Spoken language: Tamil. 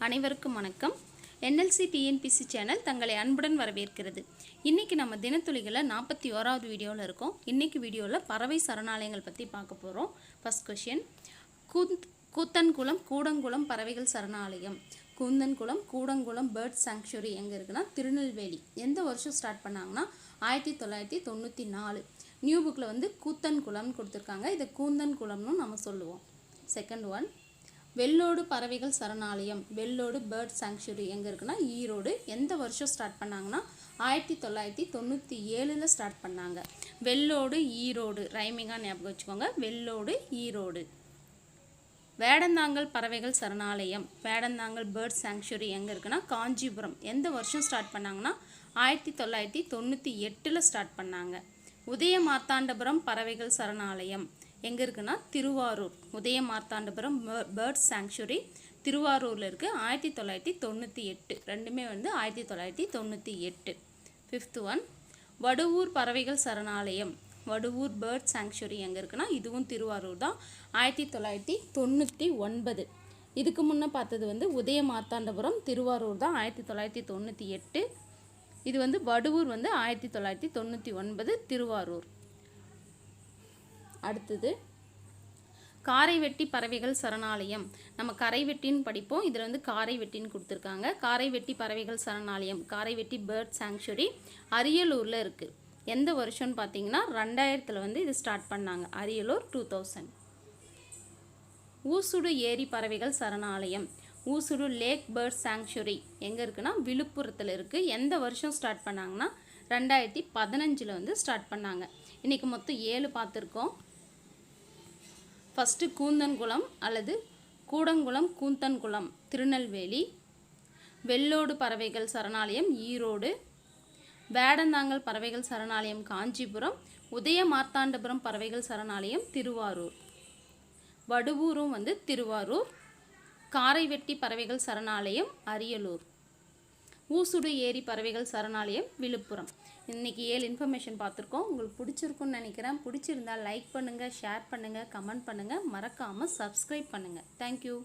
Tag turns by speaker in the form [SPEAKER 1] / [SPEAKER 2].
[SPEAKER 1] அனைவருக்கும் வணக்கம். NLC TNPSC சேனல் தங்களை அன்புடன் வரவேற்கிறது. இன்னைக்கு நம்ம தினத்துளிகள 41வது வீடியோல இருக்கோம். இன்னைக்கு வீடியோல பறவை சரணாலயங்கள் பத்தி பார்க்க போறோம். First question. கூத்தன்குளம் கூடங்குளம் பறவைகள் சரணாலயம். கூந்தன்குளம் கூடங்குளம் பேர்ட் சாங்சுரி எங்க இருக்குன்னா திருநெல்வேலி. எந்த வருஷம் ஸ்டார்ட் பண்ணாங்கன்னா 1994. நியூ புக்ல வந்து கூத்தன்குளம்னு கொடுத்திருக்காங்க. இத கூந்தன்குளம்னு நம்ம சொல்லுவோம். Second one. வெள்ளோடு பறவைகள் சரணாலயம். வெள்ளோடு பேர்ட் சாங்சுரி எங்க இருக்குன்னா ஈரோடு. எந்த வருஷம் ஸ்டார்ட் பண்ணாங்கன்னா 1997ல ஸ்டார்ட் பண்ணாங்க. வெள்ளோடு ஈரோடு ரைமிங்கா ஞாபகம் வச்சுக்கோங்க. வெள்ளோடு ஈரோடு. வேடந்தாங்கல் பறவைகள் சரணாலயம். வேடந்தாங்கல் பேர்ட் சாங்சுரி எங்க இருக்குன்னா காஞ்சிபுரம். எந்த வருஷம் ஸ்டார்ட் பண்ணாங்கன்னா 1998ல ஸ்டார்ட் பண்ணாங்க. உதயமார்த்தாண்டபுரம் பறவைகள் சரணாலயம் எங்க இருக்குன்னா திருவாரூர். உதயமார்த்தாண்டபுரம் பேர்ட் சாங்சுரி திருவாரூர்ல இருக்கு. 1998. ரெண்டுமே வந்து 1998. Fifth one. வடுவூர் பறவைகள் சரணாலயம். வடுவூர் பேர்ட் சாங்சுரி எங்க இருக்குன்னா இதுவும் திருவாரூர் தான். 1999. இதுக்கு முன்ன பார்த்தது வந்து உதயமார்த்தாண்டபுரம் திருவாரூர் தான் 1998. இது வந்து வடுவூர் வந்து 1999 திருவாரூர். அடுத்தது காரைவெட்டி பறவைகள் சரணாலயம். நம்ம கரைவெட்டின்னு படிப்போம். இதில் வந்து காரைவெட்டின்னு கொடுத்துருக்காங்க. காரைவெட்டி பறவைகள் சரணாலயம் காரைவெட்டி பேர்ட் சாங்சுரி அரியலூரில் இருக்குது. எந்த வருஷம்னு பார்த்தீங்கன்னா 2000ல் வந்து இது ஸ்டார்ட் பண்ணாங்க. அரியலூர் 2000. ஊசுடு ஏரி பறவைகள் சரணாலயம். ஊசுடு லேக் பேர்ட் சாங்சுரி எங்கே இருக்குன்னா விழுப்புரத்தில் இருக்குது. எந்த வருஷம் ஸ்டார்ட் பண்ணாங்கன்னா 2015ல் வந்து ஸ்டார்ட் பண்ணாங்க. இன்றைக்கி மொத்தம் 7 பார்த்துருக்கோம். ஃபஸ்ட்டு கூந்தன்குளம் அல்லது கூடங்குளம் கூந்தன்குளம் திருநெல்வேலி. வெள்ளோடு பறவைகள் சரணாலயம் ஈரோடு. வேடந்தாங்கல் பறவைகள் சரணாலயம் காஞ்சிபுரம். உதயமார்த்தாண்டபுரம் பறவைகள் சரணாலயம் திருவாரூர். வடுவூரும் வந்து திருவாரூர். காரைவெட்டி பறவைகள் சரணாலயம் அரியலூர். ஊசுடு ஏரி பறவைகள் சரணாலயம் விழுப்புரம். இன்றைக்கி 7 இன்ஃபர்மேஷன் பார்த்துருக்கோம். உங்களுக்கு பிடிச்சிருக்குன்னு நினைக்கிறேன். பிடிச்சிருந்தால் லைக் பண்ணுங்கள், ஷேர் பண்ணுங்கள், கமெண்ட் பண்ணுங்கள். மறக்காமல் சப்ஸ்கிரைப் பண்ணுங்கள். தேங்க்யூ.